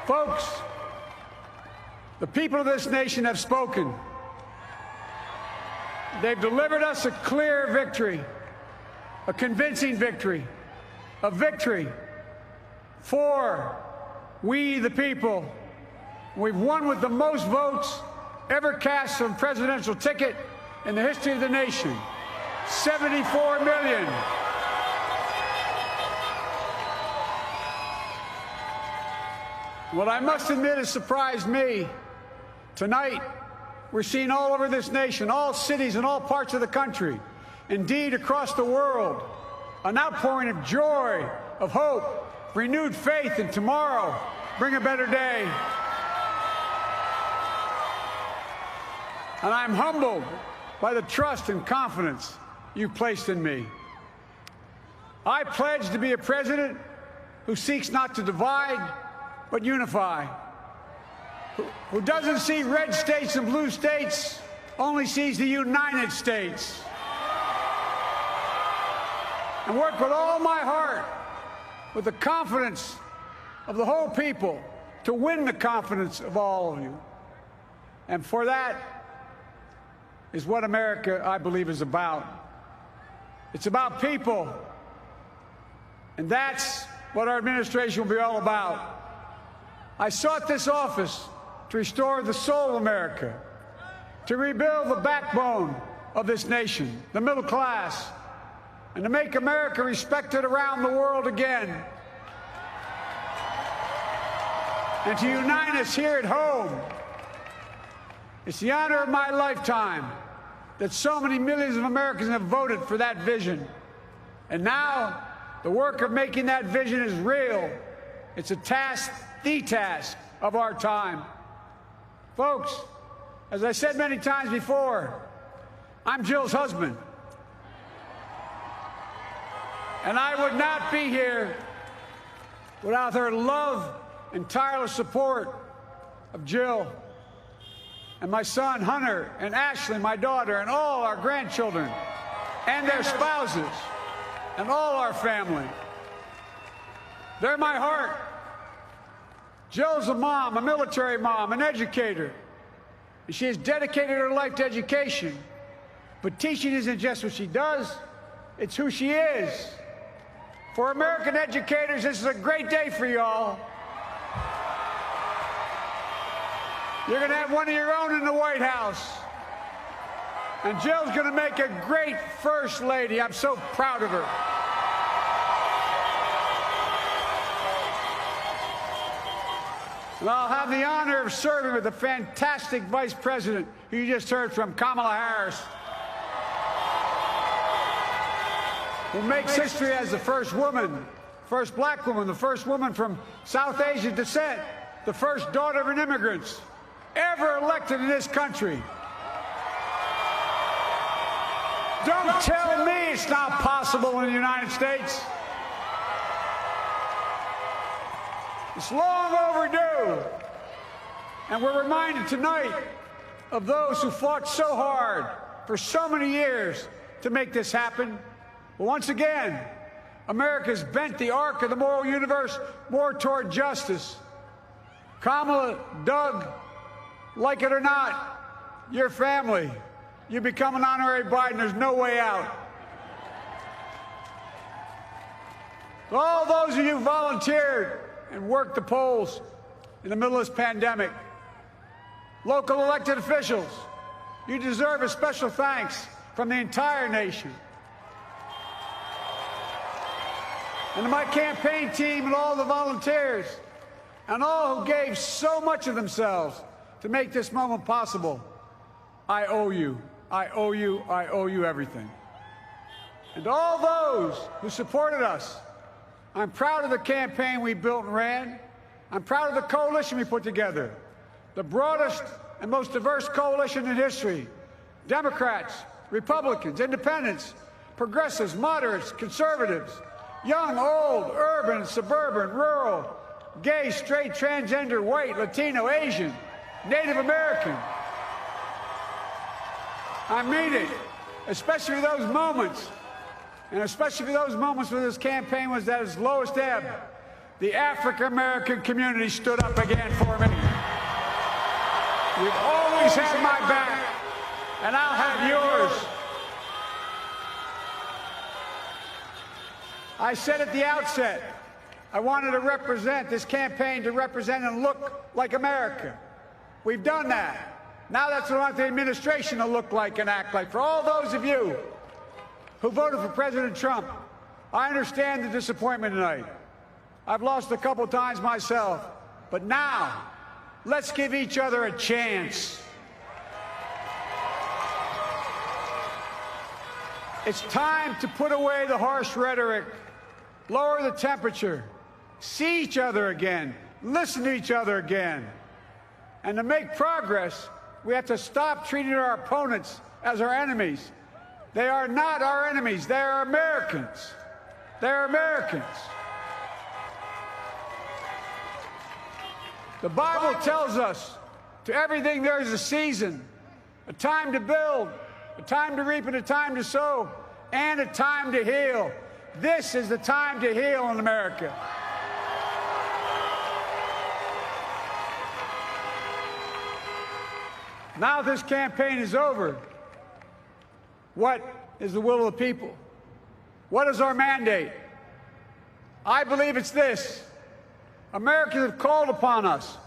Folks, the people of this nation have spoken. They've delivered us a clear victory, a convincing victory, a victory for we the people. We've won with the most votes ever cast on a presidential ticket in the history of the nation. 74 million. What I must admit has surprised me. Tonight, we're seeing all over this nation, all cities and all parts of the country, indeed across the world, an outpouring of joy, of hope, renewed faith in tomorrow, bring a better day. And I'm humbled by the trust and confidence you've placed in me. I pledge to be a president who seeks not to divide, but unify, who doesn't see red states and blue states, only sees the United States, and work with all my heart, with the confidence of the whole people, to win the confidence of all of you. And for that is what America, I believe, is about. It's about people, and that's what our administration will be all about. I sought this office to restore the soul of America, to rebuild the backbone of this nation, the middle class, and to make America respected around the world again, and to unite us here at home. It's the honor of my lifetime that so many millions of Americans have voted for that vision. And now, the work of making that vision is real. It's a task, the task of our time. Folks, as I said many times before, I'm Jill's husband. And I would not be here without her love and tireless support of Jill and my son Hunter and Ashley, my daughter, and all our grandchildren and their spouses and all our family. They're my heart. Jill's a mom, a military mom, an educator. And she has dedicated her life to education. But teaching isn't just what she does, it's who she is. For American educators, this is a great day for y'all. You're going to have one of your own in the White House. And Jill's going to make a great First Lady. I'm so proud of her. And I'll have the honor of serving with the fantastic Vice President who you just heard from, Kamala Harris, who makes history as the first woman, first black woman, the first woman from South Asian descent, the first daughter of an immigrant ever elected in this country. Don't tell me it's not possible in the United States. It's long overdue. And we're reminded tonight of those who fought so hard for so many years to make this happen. But once again, America's bent the arc of the moral universe more toward justice. Kamala, Doug, like it or not, your family, you become an honorary Biden. There's no way out. All those of you who volunteered and worked the polls in the middle of this pandemic, local elected officials, you deserve a special thanks from the entire nation. And to my campaign team and all the volunteers and all who gave so much of themselves to make this moment possible, I owe you. I owe you. I owe you everything. And to all those who supported us, I'm proud of the campaign we built and ran. I'm proud of the coalition we put together, the broadest and most diverse coalition in history. Democrats, Republicans, independents, progressives, moderates, conservatives, young, old, urban, suburban, rural, gay, straight, transgender, white, Latino, Asian, Native American. I mean it, especially those moments, and especially those moments when this campaign was at its lowest ebb, the African American community stood up again for me. You've always had my back, and I'll have yours. I said at the outset, I wanted to represent this campaign to represent and look like America. We've done that. Now that's what I want the administration to look like and act like. For all those of you who voted for President Trump, I understand the disappointment tonight. I've lost a couple times myself. But now, let's give each other a chance. It's time to put away the harsh rhetoric, lower the temperature, see each other again, listen to each other again. And to make progress, we have to stop treating our opponents as our enemies. They are not our enemies. They are Americans. They're Americans. The Bible tells us, to everything there is a season, a time to build, a time to reap, and a time to sow, and a time to heal. This is the time to heal in America. Now this campaign is over. What is the will of the people? What is our mandate? I believe it's this. Americans have called upon us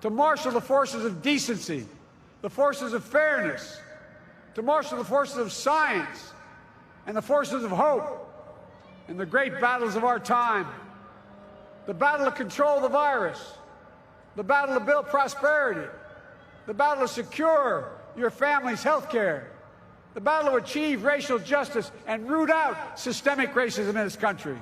to marshal the forces of decency, the forces of fairness, to marshal the forces of science and the forces of hope in the great battles of our time. The battle to control the virus, the battle to build prosperity, the battle to secure your family's health care, the battle to achieve racial justice and root out systemic racism in this country,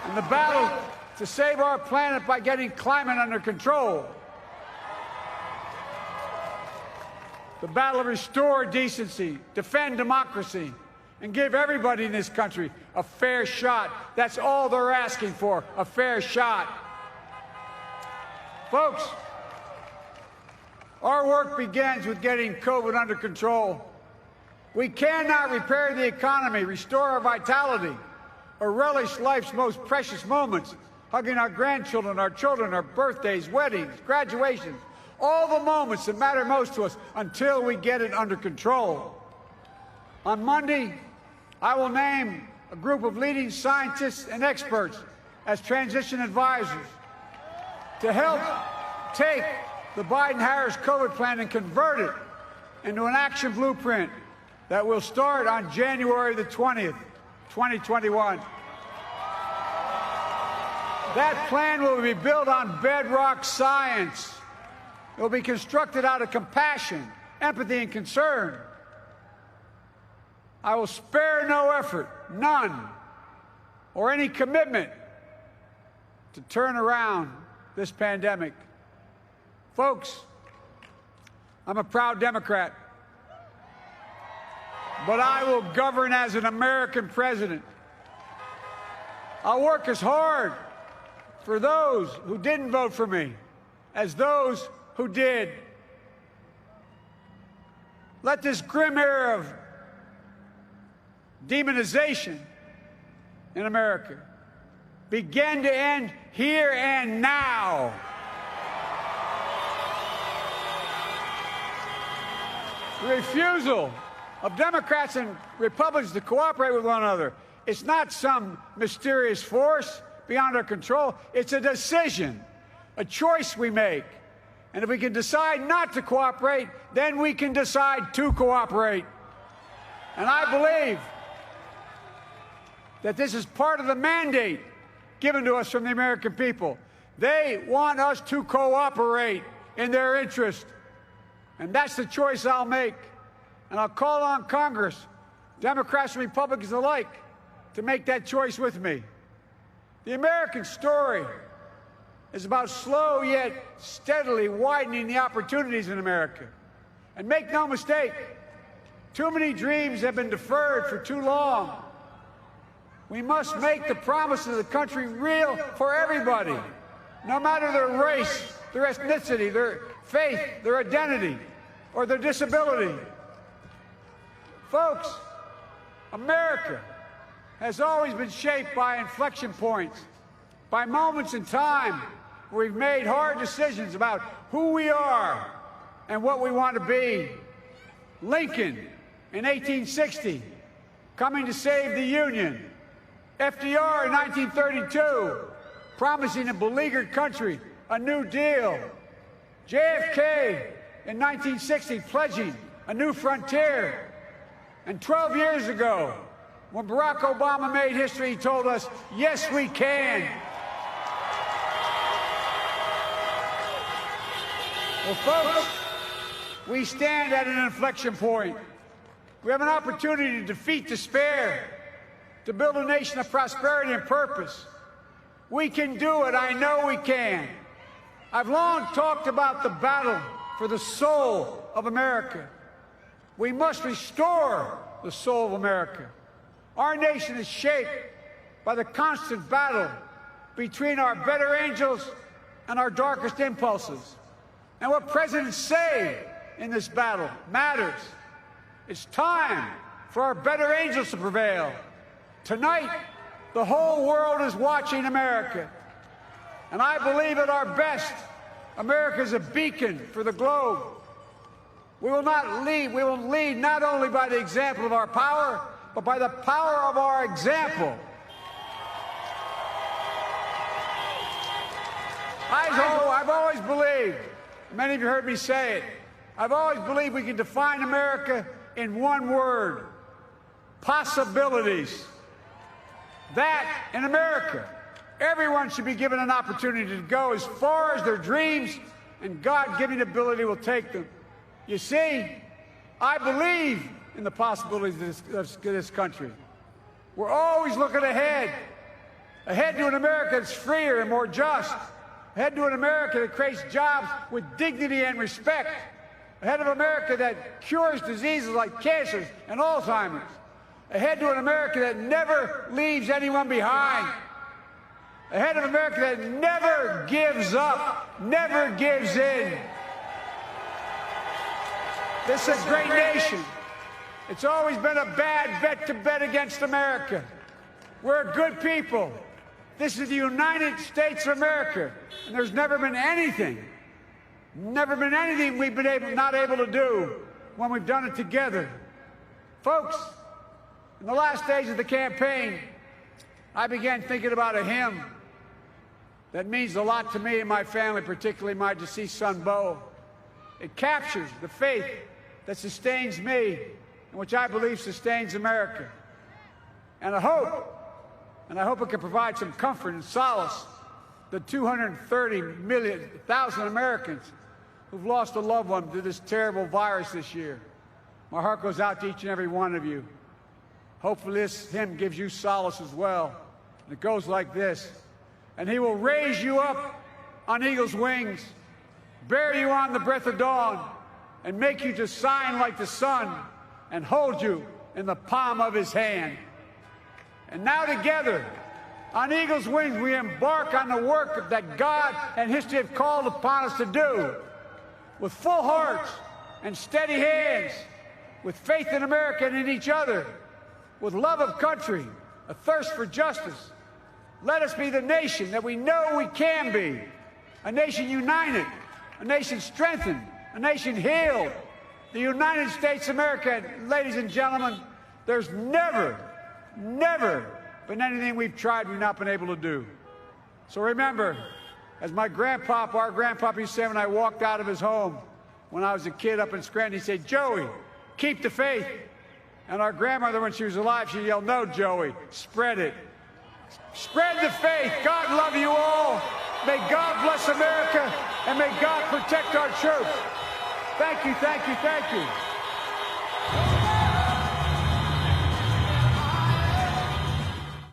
and the battle to save our planet by getting climate under control, the battle to restore decency, defend democracy, and give everybody in this country a fair shot. That's all they're asking for, a fair shot. Folks, our work begins with getting COVID under control. We cannot repair the economy, restore our vitality, or relish life's most precious moments, hugging our grandchildren, our children, our birthdays, weddings, graduations, all the moments that matter most to us until we get it under control. On Monday, I will name a group of leading scientists and experts as transition advisors to help take the Biden-Harris COVID plan and convert it into an action blueprint that will start on January the 20th, 2021. That plan will be built on bedrock science. It will be constructed out of compassion, empathy, and concern. I will spare no effort, none, or any commitment to turn around this pandemic. Folks, I'm a proud Democrat, but I will govern as an American president. I'll work as hard for those who didn't vote for me as those who did. Let this grim era of demonization in America begin to end here and now. The refusal of Democrats and Republicans to cooperate with one another, it's not some mysterious force beyond our control. It's a decision, a choice we make. And if we can decide not to cooperate, then we can decide to cooperate. And I believe that this is part of the mandate given to us from the American people. They want us to cooperate in their interest. And that's the choice I'll make. And I'll call on Congress, Democrats and Republicans alike, to make that choice with me. The American story is about slow yet steadily widening the opportunities in America. And make no mistake, too many dreams have been deferred for too long. We must make the promise of the country real for everybody, no matter their race, their ethnicity, their faith, their identity, or their disability. Folks, America has always been shaped by inflection points, by moments in time where we've made hard decisions about who we are and what we want to be. Lincoln in 1860, coming to save the Union. FDR in 1932, promising a beleaguered country a new deal. JFK in 1960, pledging a new frontier. And 12 years ago, when Barack Obama made history, he told us, yes, we can. Well, folks, we stand at an inflection point. We have an opportunity to defeat despair, to build a nation of prosperity and purpose. We can do it. I know we can. I've long talked about the battle for the soul of America. We must restore the soul of America. Our nation is shaped by the constant battle between our better angels and our darkest impulses. And what presidents say in this battle matters. It's time for our better angels to prevail. Tonight, the whole world is watching America. And I believe at our best, America is a beacon for the globe. We will lead not only by the example of our power, but by the power of our example. I've always believed, many of you heard me say it, I've always believed we can define America in one word: possibilities. That, in America, everyone should be given an opportunity to go as far as their dreams and God-given ability will take them. You see, I believe in the possibilities of this country. We're always looking ahead to an America that's freer and more just, ahead to an America that creates jobs with dignity and respect, ahead of America that cures diseases like cancer and Alzheimer's, ahead to an America that never leaves anyone behind, ahead of America that never gives up, never gives in. This is a great nation. It's always been a bad bet to bet against America. We're a good people. This is the United States of America, and there's never been anything we've been not able to do when we've done it together. Folks, in the last days of the campaign, I began thinking about a hymn that means a lot to me and my family, particularly my deceased son, Bo. It captures the faith that sustains me and which I believe sustains America. And I hope it can provide some comfort and solace to 230,000 Americans who've lost a loved one to this terrible virus this year. My heart goes out to each and every one of you. Hopefully this hymn gives you solace as well. And it goes like this: and he will raise you up on eagle's wings, bear you on the breath of dawn, and make you to shine like the sun, and hold you in the palm of his hand. And now together, on eagle's wings, we embark on the work that God and history have called upon us to do, with full hearts and steady hands, with faith in America and in each other, with love of country, a thirst for justice. Let us be the nation that we know we can be, a nation united, a nation strengthened, a nation healed. The United States of America, ladies and gentlemen, there's never been anything we've tried we've not been able to do. So remember, as our grandpapa used to say when I walked out of his home when I was a kid up in Scranton, he said, "Joey, keep the faith." And our grandmother, when she was alive, she yelled, "No, Joey, spread it. Spread the faith." God love you all. May God bless America, and may God protect our troops. Thank you, thank you, thank you.